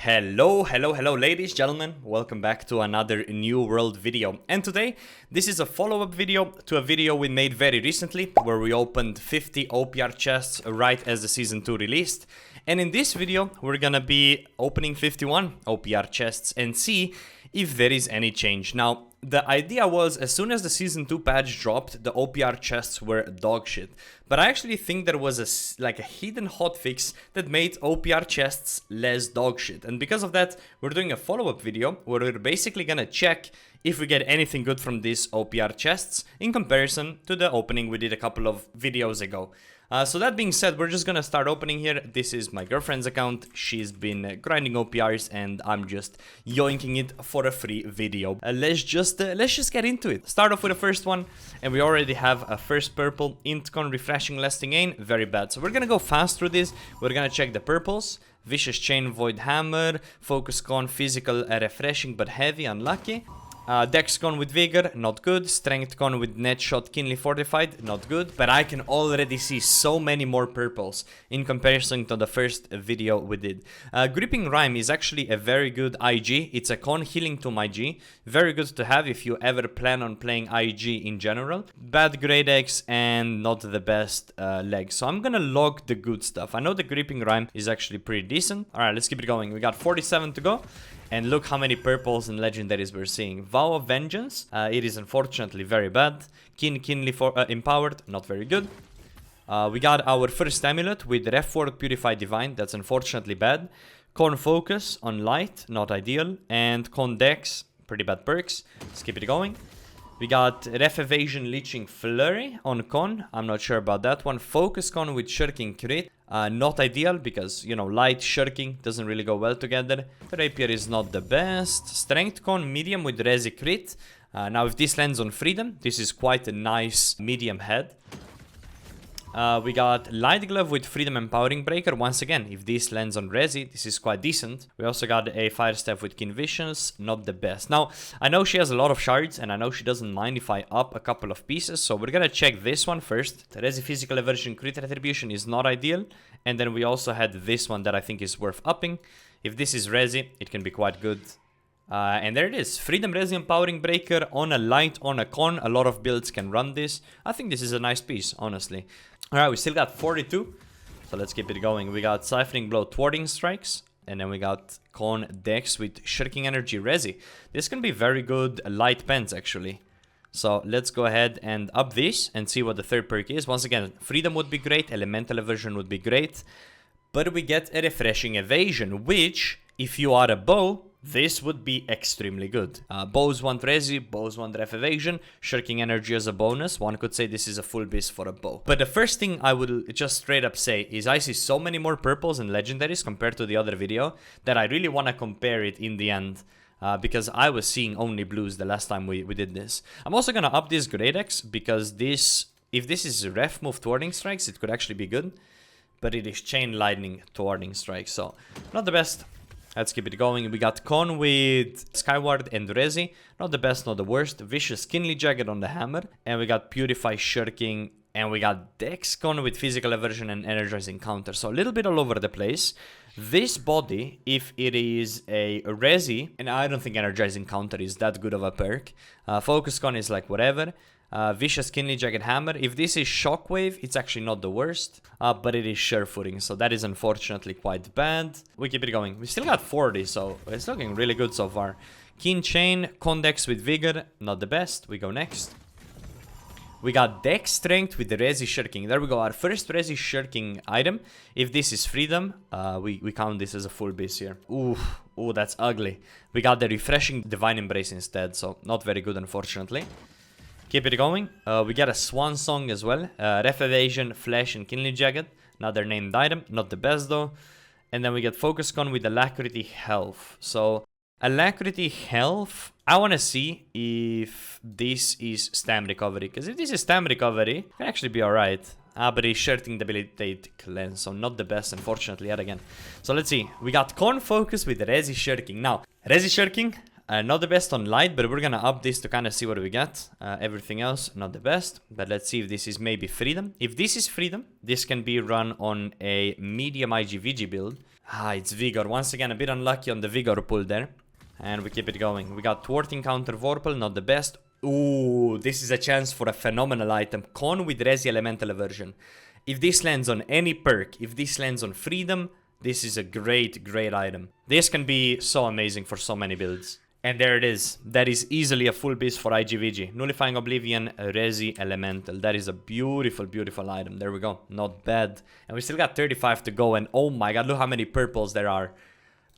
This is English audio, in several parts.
Hello ladies, gentlemen, welcome back to another New World video. And today, this is a follow-up video to a video we made very recently, where we opened 50 OPR chests right as the Season 2 released. And in this video, we're gonna be opening 51 OPR chests and see if there is any change. Now, the idea was, as soon as the Season 2 patch dropped, the OPR chests were dog shit. But I actually think there was a hidden hotfix that made OPR chests less dog shit. And because of that, we're doing a follow-up video where we're basically gonna check if we get anything good from these OPR chests in comparison to the opening we did a couple of videos ago. So that being said, we're just gonna start opening here. This is my girlfriend's account. She's been grinding OPRs and I'm just yoinking it for a free video. Let's just get into it. Start off with the first one, and we already have a first purple Intcon refreshing lasting aim. Very bad. So we're gonna go fast through this. We're gonna check the purples. Vicious Chain, Void Hammer, Focus Con, Physical, refreshing but heavy, unlucky. Dex Con with Vigor, not good. Strength Con with Net Shot, Keenly Fortified, not good. But I can already see so many more purples in comparison to the first video we did. Gripping Rhyme is actually a very good IG. It's a con healing to my G. Very good to have if you ever plan on playing IG in general. Bad Grade X and not the best leg. So I'm gonna log the good stuff. I know the Gripping Rhyme is actually pretty decent. Alright, let's keep it going. We got 47 to go. And look how many purples and legendaries we're seeing. Vow of Vengeance, it is unfortunately very bad. Keenly Empowered, not very good. We got our first amulet with Ref Ward Purify Divine, that's unfortunately bad. Con Focus on Light, not ideal. And Con Dex, pretty bad perks. Let's keep it going. We got Ref Evasion Leeching Flurry on Con, I'm not sure about that one. Focus Con with Shirking Crit, not ideal because, you know, light shirking doesn't really go well together. Rapier is not the best. Strength Con medium with Resi Crit. Now if this lands on Freedom, this is quite a nice medium head. We got Light Glove with Freedom Empowering Breaker. Once again, if this lands on Resi, this is quite decent. We also got a Fire Staff with Keen Visions, not the best. Now, I know she has a lot of shards, and I know she doesn't mind if I up a couple of pieces, so we're gonna check this one first. The Resi Physical Aversion Crit Retribution is not ideal, and then we also had this one that I think is worth upping. If this is Resi, it can be quite good. And there it is, Freedom Resi Empowering Breaker on a light, on a con. A lot of builds can run this. I think this is a nice piece, honestly. Alright, we still got 42, so let's keep it going. We got Siphoning Blow, Thwarting Strikes, and then we got Con Dex with Shirking Energy Resi. This can be very good light pens, actually. So let's go ahead and up this and see what the third perk is. Once again, Freedom would be great, Elemental Aversion would be great, but we get a Refreshing Evasion, which, if you are a bow, this would be extremely good. Bows want Resi, bows want Ref Evasion, Shirking Energy as a bonus. One could say this is a full beast for a bow. But the first thing I will just straight up say is I see so many more purples and legendaries compared to the other video that I really want to compare it in the end. Because I was seeing only blues the last time we did this. I'm also going to up this Grade X because this, if this is Ref Move Thwarting Strikes, it could actually be good. But it is Chain Lightning Thwarting Strikes, so not the best. Let's keep it going. We got Con with Skyward and Resi. Not the best, not the worst. Vicious Keenly Jagged on the Hammer. And we got Purify Shirking. And we got Dex Con with Physical Aversion and Energizing Counter. So a little bit all over the place. This body, if it is a Resi, and I don't think Energizing Counter is that good of a perk. Focus Con is like whatever. Vicious Keenly Jagged Hammer. If this is Shockwave, it's actually not the worst, but it is Surefooting, so that is unfortunately quite bad. We keep it going. We still got 40, so it's looking really good so far. Keen Chain, Condex with Vigor, not the best. We go next. We got Dex Strength with the Resi Shirking. There we go, our first Resi Shirking item. If this is Freedom, we count this as a full beast here. Ooh, that's ugly. We got the Refreshing Divine Embrace instead, so not very good unfortunately. Keep it going. We got a Swan Song as well. Ref Evasion, Flash, and Keenly Jagged. Another named item. Not the best though. And then we get Focus Con with Alacrity Health. So, Alacrity Health, I want to see if this is Stam Recovery. Because if this is Stam Recovery, it can actually be alright. But it's Shirting Debilitate Cleanse. So, not the best, unfortunately, yet again. So, let's see. We got Con Focus with Resi Shirking. Now, Resi Shirking, Not the best on light, but we're gonna up this to kind of see what we get. Everything else, not the best. But let's see if this is maybe freedom. If this is freedom, this can be run on a medium IGVG build. It's vigor. Once again, a bit unlucky on the vigor pull there. And we keep it going. We got thwarting counter Vorpal, not the best. Ooh, this is a chance for a phenomenal item. Con with Resi Elemental Aversion. If this lands on any perk, if this lands on freedom, this is a great, great item. This can be so amazing for so many builds. And there it is. That is easily a full beast for IGVG. Nullifying Oblivion, Resi Elemental. That is a beautiful, beautiful item. There we go. Not bad. And we still got 35 to go. And oh my god, look how many purples there are.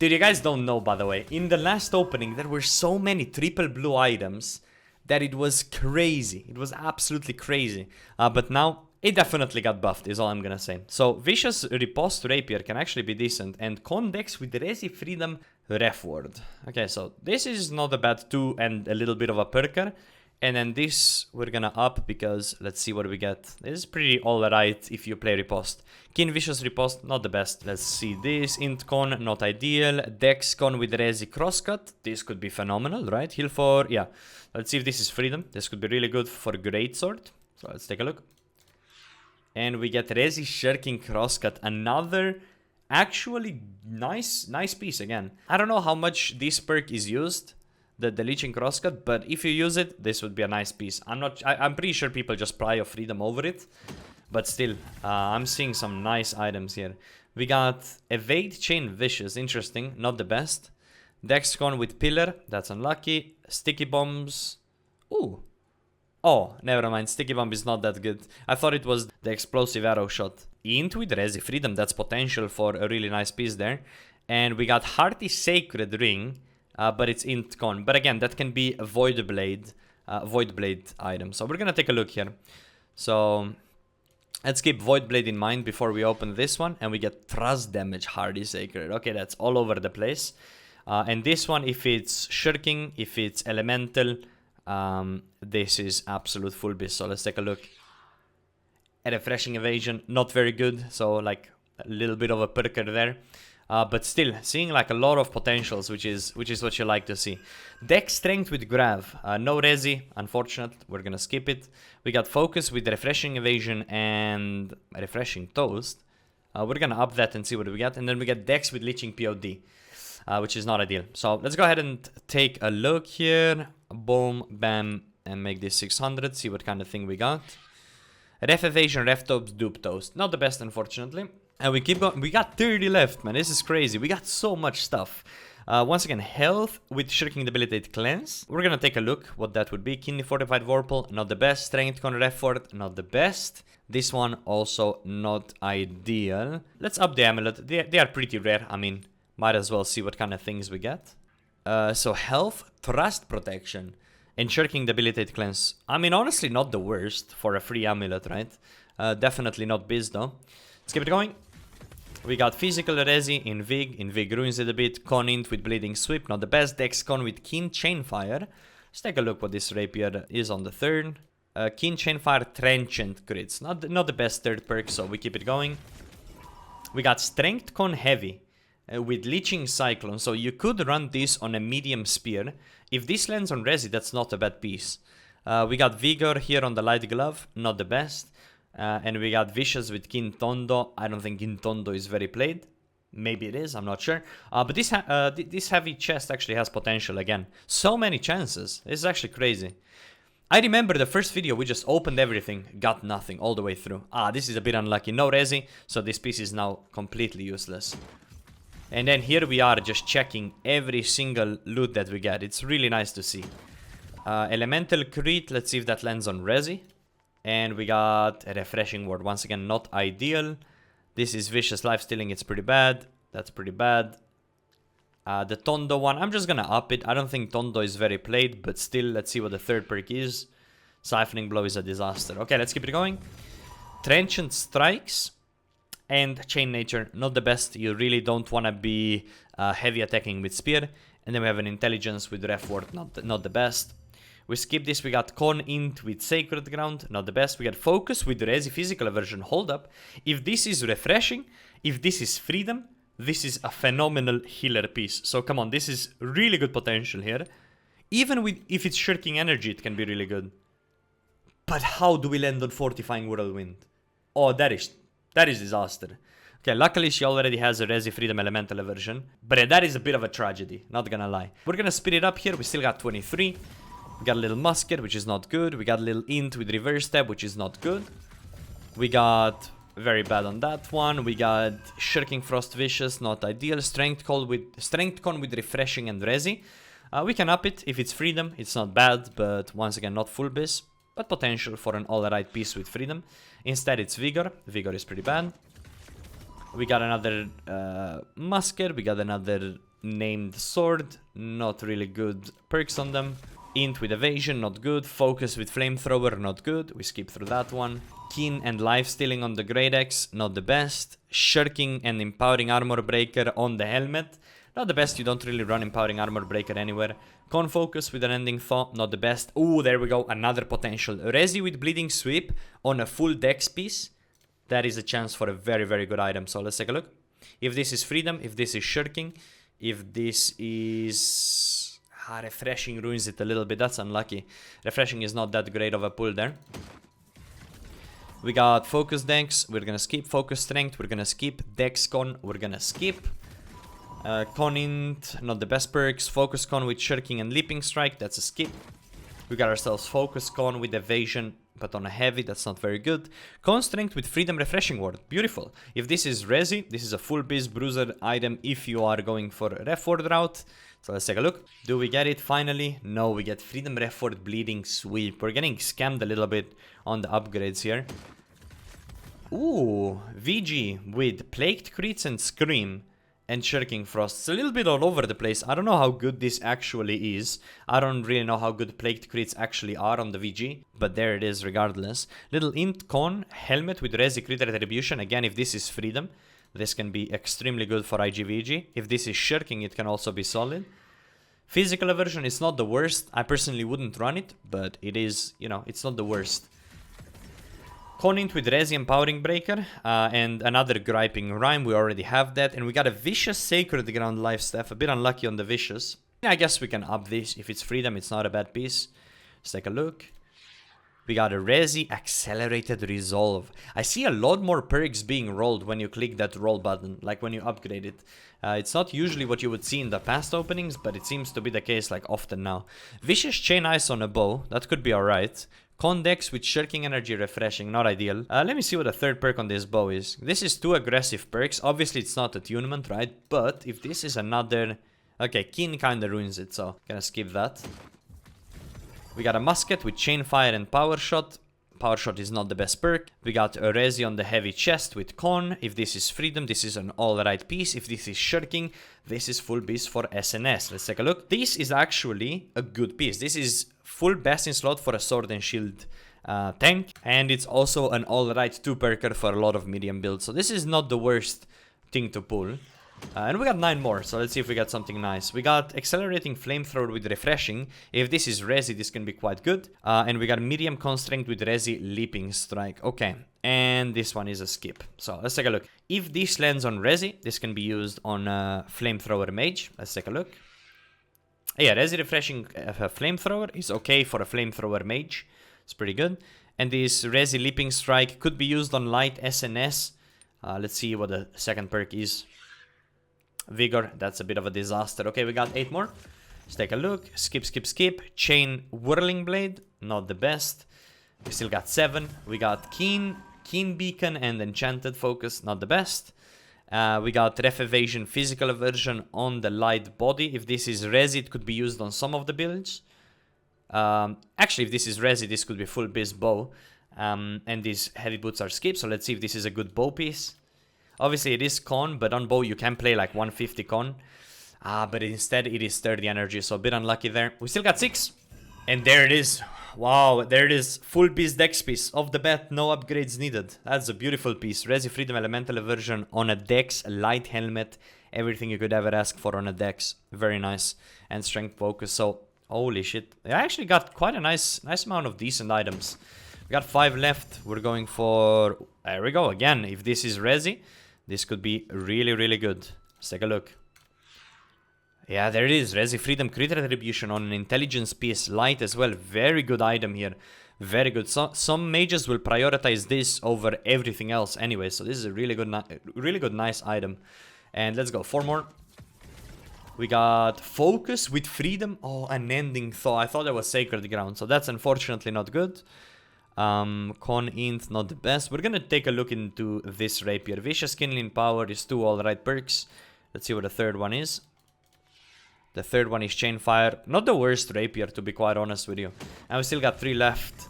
Dude, you guys don't know, by the way. In the last opening, there were so many triple blue items that it was crazy. It was absolutely crazy. But now, it definitely got buffed, is all I'm gonna say. So, Vicious Riposte Rapier can actually be decent. And Condex with Resi Freedom Ref Ward. Okay, so this is not a bad 2 and a little bit of a perker. And then this we're gonna up because let's see what we get. This is pretty alright if you play Riposte. Kin Vicious Riposte, not the best. Let's see this. Int Con, not ideal. Dex Con with Resi Crosscut. This could be phenomenal, right? Heal for, yeah. Let's see if this is freedom. This could be really good for Greatsword. So let's take a look. And we get Resi Shirking Crosscut. Another actually nice piece again. I don't know how much this perk is used, the Leeching Crosscut, but if you use it, this would be a nice piece. I'm pretty sure people just prio freedom over it, but still, I'm seeing some nice items here. We got Evade Chain Vicious, interesting, not the best. Dexcon with Pillar, that's unlucky. Sticky Bombs, ooh. Oh, never mind, Sticky Bomb is not that good. I thought it was the Explosive Arrow Shot. Int with Resi Freedom, that's potential for a really nice piece there. And we got Hearty Sacred Ring, but it's Int Con. But again, that can be a Void Blade item. So we're gonna take a look here. So let's keep Void Blade in mind before we open this one. And we get Thrust Damage Hearty Sacred. Okay, that's all over the place. And this one, if it's Shirking, if it's Elemental, this is absolute full beast. So let's take a look. A Refreshing Evasion, not very good. So like a little bit of a perker there. But still, seeing like a lot of potentials, which is what you like to see. Dex Strength with Grav. No Resi, unfortunate. We're gonna skip it. We got Focus with Refreshing Evasion and Refreshing Toast. We're gonna up that and see what we get. And then we get Dex with Leeching POD, which is not ideal. So let's go ahead and take a look here. Boom, bam, and make this 600. See what kind of thing we got. Ref Evasion, Ref Toast, Dupe Toast. Not the best, unfortunately. And we keep going. We got 30 left, man. This is crazy. We got so much stuff. Once again, Health with Shirking Debilitate Cleanse. We're gonna take a look what that would be. Kidney Fortified Vorpal, not the best. Strength Con Refort, not the best. This one also not ideal. Let's up the Amulet. They are pretty rare. I mean, might as well see what kind of things we get. So Health, Thrust Protection, and Shirking Debilitate Cleanse. I mean, honestly, not the worst for a free amulet, right? Definitely not biz though. Let's keep it going. We got Physical Resi in Vig ruins it a bit. Con Int with Bleeding Sweep, not the best. Dex Con with Keen Chainfire. Let's take a look what this rapier is on the third. Keen Chainfire Trenchant crits, not the best third perk, so we keep it going. We got Strength Con Heavy with Leeching Cyclone, so you could run this on a medium spear. If this lands on Resi, that's not a bad piece. We got Vigor here on the Light Glove, not the best. And we got Vicious with Kintondo. I don't think Kintondo is very played. Maybe it is, I'm not sure. But this heavy chest actually has potential again. So many chances. This is actually crazy. I remember the first video, we just opened everything, got nothing all the way through. This is a bit unlucky. No Resi, so this piece is now completely useless. And then here we are just checking every single loot that we get. It's really nice to see. Elemental Crit, let's see if that lands on Resi. And we got a Refreshing Ward. Once again, not ideal. This is Vicious Life Stealing. It's pretty bad. That's pretty bad. The Tondo one, I'm just gonna up it. I don't think Tondo is very played, but still, let's see what the third perk is. Siphoning Blow is a disaster. Okay, let's keep it going. Trenchant Strikes and Chain Nature. Not the best. You really don't want to be heavy attacking with Spear. And then we have an Intelligence with Ref Ward. Not the best. We skip this, we got Con Int with Sacred Ground, not the best. We got Focus with Resi Physical Aversion, hold up. If this is Refreshing, if this is Freedom, this is a phenomenal healer piece. So come on, this is really good potential here. Even with if it's shirking energy, it can be really good. But how do we land on Fortifying Whirlwind? Oh, that is disaster. Okay, luckily she already has a Resi Freedom Elemental version. But that is a bit of a tragedy, not gonna lie. We're gonna speed it up here. We still got 23. We got a little Musket, which is not good. We got a little Int with Reverse Step, which is not good. We got very bad on that one. We got Shirking Frost Vicious, not ideal. Strength Con with Refreshing and Resi. We can up it if it's Freedom. It's not bad, but once again, not full biz. But potential for an alright piece with Freedom. Instead, it's Vigor. Vigor is pretty bad. We got another Musket. We got another named Sword. Not really good perks on them. Int with Evasion, not good. Focus with Flamethrower, not good. We skip through that one. Keen and Life Stealing on the Great Axe, not the best. Shirking and Empowering Armor Breaker on the Helmet. Not the best, you don't really run Empowering Armor Breaker anywhere. Con Focus with an Ending Thought, not the best. Ooh, there we go, another potential. Resi with Bleeding Sweep on a full dex piece. That is a chance for a very, very good item. So let's take a look. If this is Freedom, if this is Shirking, if this is... Refreshing ruins it a little bit, that's unlucky. Refreshing is not that great of a pull there. We got Focus Dex, we're gonna skip. Focus Strength, we're gonna skip. Dex Con, we're gonna skip. Con Int, not the best perks. Focus Con with Shirking and Leaping Strike, that's a skip. We got ourselves Focus Con with Evasion, but on a heavy, that's not very good. Con Strength with Freedom Refreshing Ward, beautiful. If this is Resi, this is a full biz bruiser item if you are going for a Ref Ward route. So let's take a look. Do we get it finally? No, we get Freedom Ref Ward Bleeding Sweep. We're getting scammed a little bit on the upgrades here. Ooh, VG with Plagued Crits and Scream. And Shirking Frost. It's a little bit all over the place. I don't know how good this actually is. I don't really know how good Plagued Crits actually are on the VG. But there it is regardless. Little Int Con, Helmet with Resi Crit Retribution. Again, if this is Freedom, this can be extremely good for IGVG. If this is Shirking, it can also be solid. Physical Aversion is not the worst. I personally wouldn't run it, but it is, you know, it's not the worst. Conint with Resi Empowering Breaker, and another Griping Rhyme, we already have that. And we got a Vicious Sacred Ground Life Staff, a bit unlucky on the Vicious. I guess we can up this. If it's Freedom, it's not a bad piece. Let's take a look. We got a Resi Accelerated Resolve. I see a lot more perks being rolled when you click that roll button, like when you upgrade it. It's not usually what you would see in the past openings, but it seems to be the case like often now. Vicious Chain Ice on a bow, that could be alright. Condex with Shirking Energy Refreshing, not ideal. Let me see what the third perk on this bow is. This is 2 aggressive perks. Obviously it's not attunement, right? But if this is another... Okay, Keen kinda ruins it, so gonna skip that. We got a Musket with Chain Fire and Power Shot. Power Shot is not the best perk. We got a Resi on the Heavy Chest with Con. If this is Freedom, this is an alright piece. If this is Shirking, this is full beast for SNS. Let's take a look. This is actually a good piece. This is full best in slot for a Sword and Shield tank. And it's also an alright 2-perker for a lot of medium builds. So this is not the worst thing to pull. And we got 9 more, so let's see if we got something nice. We got Accelerating Flamethrower with Refreshing. If this is Resi, this can be quite good. And we got Medium Constraint with Resi Leaping Strike. Okay, and this one is a skip. So let's take a look. If this lands on Resi, this can be used on Flamethrower Mage. Let's take a look. Yeah, Resi Refreshing Flamethrower is okay for a Flamethrower Mage. It's pretty good. And this Resi Leaping Strike could be used on Light SNS. Let's see what the second perk is. Vigor, that's a bit of a disaster. Okay, we got 8 more. Let's take a look. Skip, skip, skip. Chain Whirling Blade, not the best. We still got 7. We got Keen Beacon and Enchanted Focus, not the best. We got Ref Evasion, Physical Aversion on the Light Body. If this is Resi, it could be used on some of the builds. Actually, if this is Resi, this could be full biz bow. And these heavy boots are skip, so let's see if this is a good bow piece. Obviously it is con, but on bow you can play like 150 con. But instead it is 30 energy, so a bit unlucky there. We still got 6. And there it is. Wow, there it is. Full piece dex piece. Off the bat, no upgrades needed. That's a beautiful piece. Resi Freedom Elemental Aversion on a dex, a light helmet. Everything you could ever ask for on a dex. Very nice. And strength focus, so holy shit. I actually got quite a nice amount of decent items. We got 5 left. We're going for... There we go, again. If this is Resi, this could be really, really good. Let's take a look. Yeah, there it is. Resi Freedom Crit Retribution on an Intelligence piece. Light as well. Very good item here. Very good. So, some mages will prioritize this over everything else anyway. So this is a really good, nice item. And let's go. 4 more. We got Focus with Freedom. Oh, Unending Thaw. I thought that was Sacred Ground. So that's unfortunately not good. Con Int, not the best. We're gonna take a look into this Rapier. Vicious Kindling Power is 2 alright perks. Let's see what the third one is. The third one is Chain Fire. Not the worst Rapier, to be quite honest with you. And we still got 3 left.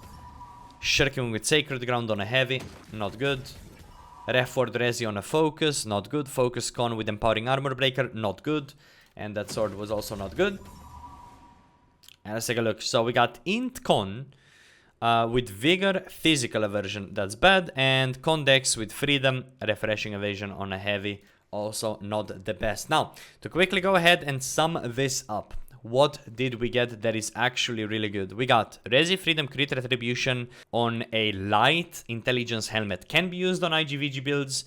Shirking with Sacred Ground on a Heavy. Not good. Reford Resi on a Focus. Not good. Focus Con with Empowering Armor Breaker. Not good. And that sword was also not good. And let's take a look. So we got Int Con with Vigor, Physical Aversion. That's bad. And Condex with Freedom, Refreshing Evasion on a Heavy. Also not the best. Now, to quickly go ahead and sum this up. What did we get that is actually really good? We got Resi Freedom Crit Retribution on a light Intelligence Helmet. Can be used on IGVG builds.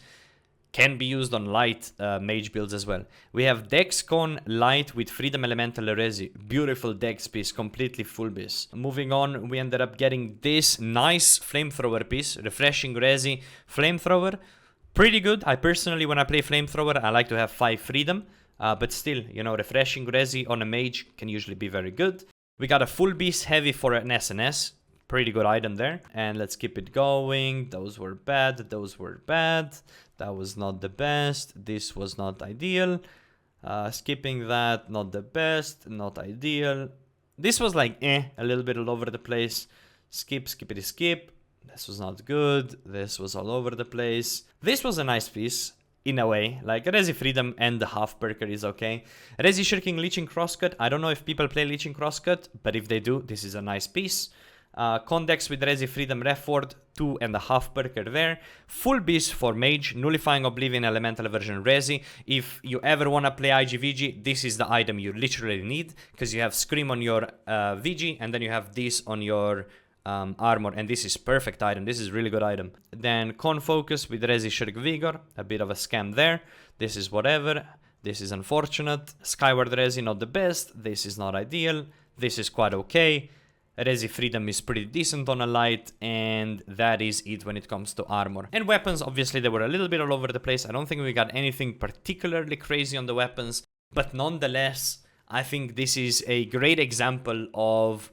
Can be used on light mage builds as well. We have Dex Con Light with Freedom Elemental Resi. Beautiful Dex piece, completely full piece. Moving on, we ended up getting this nice Flamethrower piece. Refreshing Resi Flamethrower. Pretty good. I personally, when I play Flamethrower, I like to have 5 Freedom. But still, you know, Refreshing Resi on a mage can usually be very good. We got a Full Beast Heavy for an SNS. Pretty good item there. And let's keep it going. Those were bad. Those were bad. That was not the best. This was not ideal. Skipping that, not the best. Not ideal. This was like, a little bit all over the place. Skip, skippity skip. This was not good. This was all over the place. This was a nice piece, in a way. Like, Resi Freedom and the half perker is okay. Resi Shirking Leeching Crosscut. I don't know if people play Leeching Crosscut, but if they do, this is a nice piece. Condex with Resi Freedom Reford, 2.5 perker there. Full Beast for Mage, Nullifying Oblivion Elemental Version Resi. If you ever want to play IGVG, this is the item you literally need, because you have Scream on your VG, and then you have this on your armor, and this is perfect item. This is really good item. Then Con Focus with Resi Shirk Vigor, a bit of a scam there. This is whatever. This is unfortunate. Skyward Resi, not the best. This is not ideal. This is quite okay. Resi Freedom is pretty decent on a light, and that is it when it comes to armor. And weapons, obviously, they were a little bit all over the place. I don't think we got anything particularly crazy on the weapons, but nonetheless, I think this is a great example of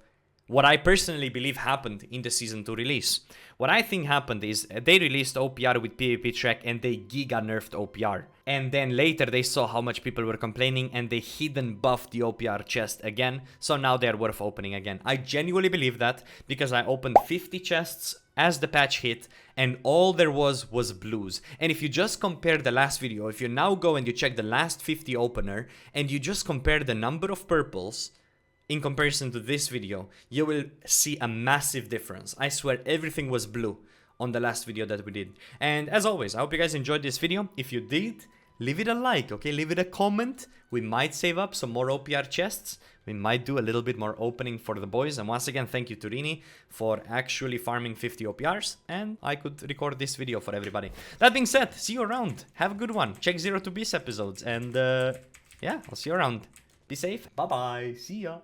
what I personally believe happened in the Season 2 release. What I think happened is they released OPR with PvP track and they giga nerfed OPR. And then later they saw how much people were complaining and they hidden buffed the OPR chest again. So now they're worth opening again. I genuinely believe that because I opened 50 chests as the patch hit and all there was blues. And if you just compare the last video, if you now go and you check the last 50 opener and you just compare the number of purples in comparison to this video, you will see a massive difference. I swear everything was blue on the last video that we did. And as always, I hope you guys enjoyed this video. If you did, leave it a like, okay? Leave it a comment. We might save up some more OPR chests. We might do a little bit more opening for the boys. And once again, thank you to Rini for actually farming 50 OPRs. And I could record this video for everybody. That being said, see you around. Have a good one. Check 0 to Beast episodes. And yeah, I'll see you around. Be safe. Bye-bye. See ya.